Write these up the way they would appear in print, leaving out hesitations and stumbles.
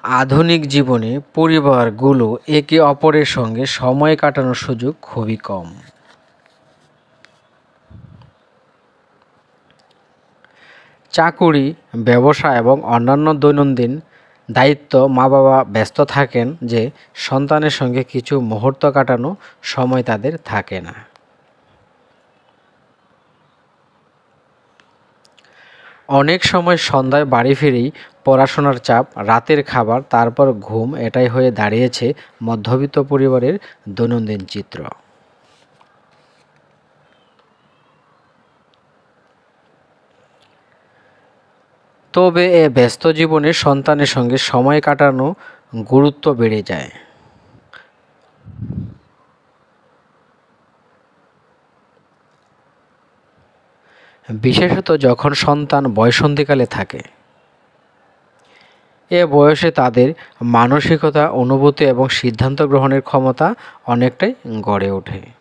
আধুনিক জীবনে পরিবারগুলো একে অপরের সঙ্গে সময় কাটানোর সুযোগ খুবই কম। চাকুরি, ব্যবসা এবং অন্যান্য দৈনন্দিন দায়িত্ব মা-বাবা ব্যস্ত থাকেন যে সন্তানের সঙ্গে কিছু মুহূর্ত কাটানো সময় তাদের থাকে না। অনেক সময় সন্ধ্যায় বাড়ি ফিরেই পড়াশোনার চাপ, রাতের খাবার, তারপর ঘুম এটাই হয়ে দাঁড়িয়েছে মধ্যবিত্ত পরিবারের দৈনন্দিন চিত্র। তবে এ ব্যস্ত জীবনে সন্তানের সঙ্গে সময় কাটানো গুরুত্ব বেড়ে যায়। বিশেষত যখন সন্তান বয়ঃসন্ধিকালে থাকে। এ বয়সে তাদের মানসিকতা, অনুভূতি এবং সিদ্ধান্ত গ্রহণের ক্ষমতা অনেকটাই গড়ে ওঠে।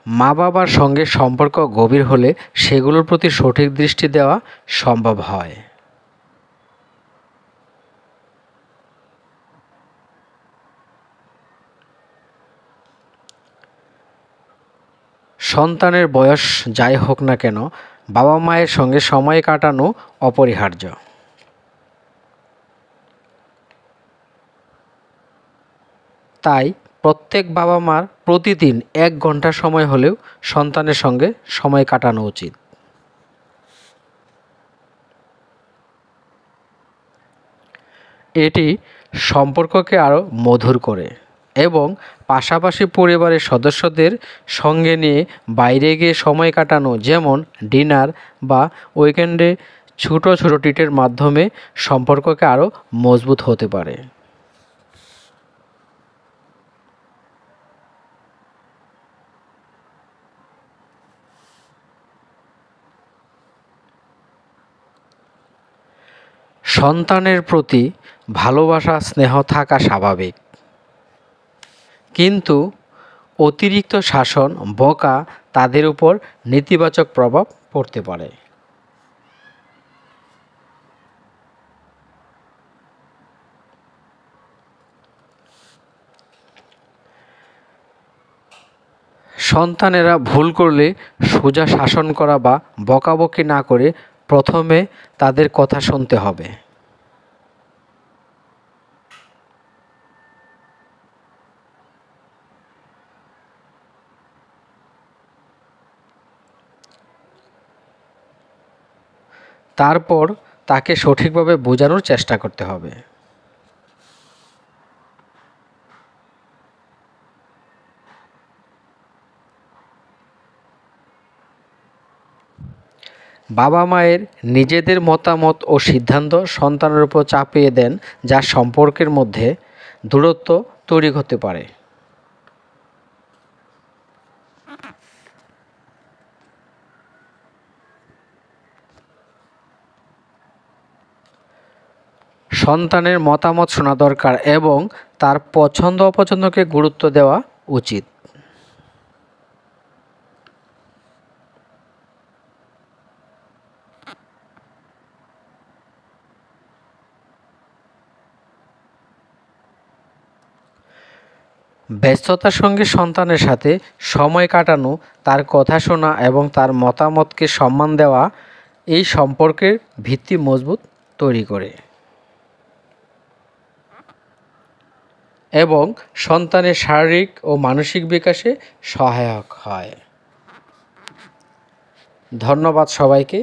মা-বাবার সঙ্গে সম্পর্ক গভীর হলে সেগুলোর প্রতি সঠিক দৃষ্টি দেওয়া সম্ভব হয়। সন্তানের বয়স যাই হোক না কেন, বাবা-মায়ের সঙ্গে সময় কাটানো অপরিহার্য। তাই প্রত্যেক বাবা-মার প্রতিদিন 1 ঘন্টা সময় হলেও সন্তানের সঙ্গে সময় কাটানো উচিত। এটি সম্পর্ককে আরও মধুর করে এবং পাশাপাশি পরিবারের সদস্যদের সঙ্গে নিয়ে বাইরে গিয়ে সময় কাটানো, যেমন ডিনার বা উইকেন্ডে ছোট ছোট ট্রিটের মাধ্যমে সম্পর্ককে আরও মজবুত হতে পারে। সন্তানের প্রতি ভালোবাসা, স্নেহ থাকা স্বাভাবিক, কিন্তু অতিরিক্ত শাসন, বকা তাদের উপর নেতিবাচক প্রভাব পড়তে পারে। সন্তানেরা ভুল করলে সোজা শাসন করা বা বকাবকি না করে প্রথমে তাদের কথা শুনতে হবে। তারপর তাকে সঠিকভাবে বোঝানোর চেষ্টা করতে হবে। বাবা-মায়ের নিজেদের মতামত ও সিদ্ধান্ত সন্তানের উপর চাপিয়ে দেন, যা সম্পর্কের মধ্যে দূরত্ব তৈরি হতে পারে। সন্তানের মতামত শোনা দরকার এবং তার পছন্দ অপছন্দকে গুরুত্ব দেওয়া উচিত। ব্যস্ততার সঙ্গে সন্তানের সাথে সময় কাটানো, তার কথা শোনা এবং তার মতামতকে সম্মান দেওয়া এই সম্পর্কের ভিত্তি মজবুত তৈরি করে এবং সন্তানের শারীরিক ও মানসিক বিকাশে সহায়ক হয়। ধন্যবাদ সবাইকে।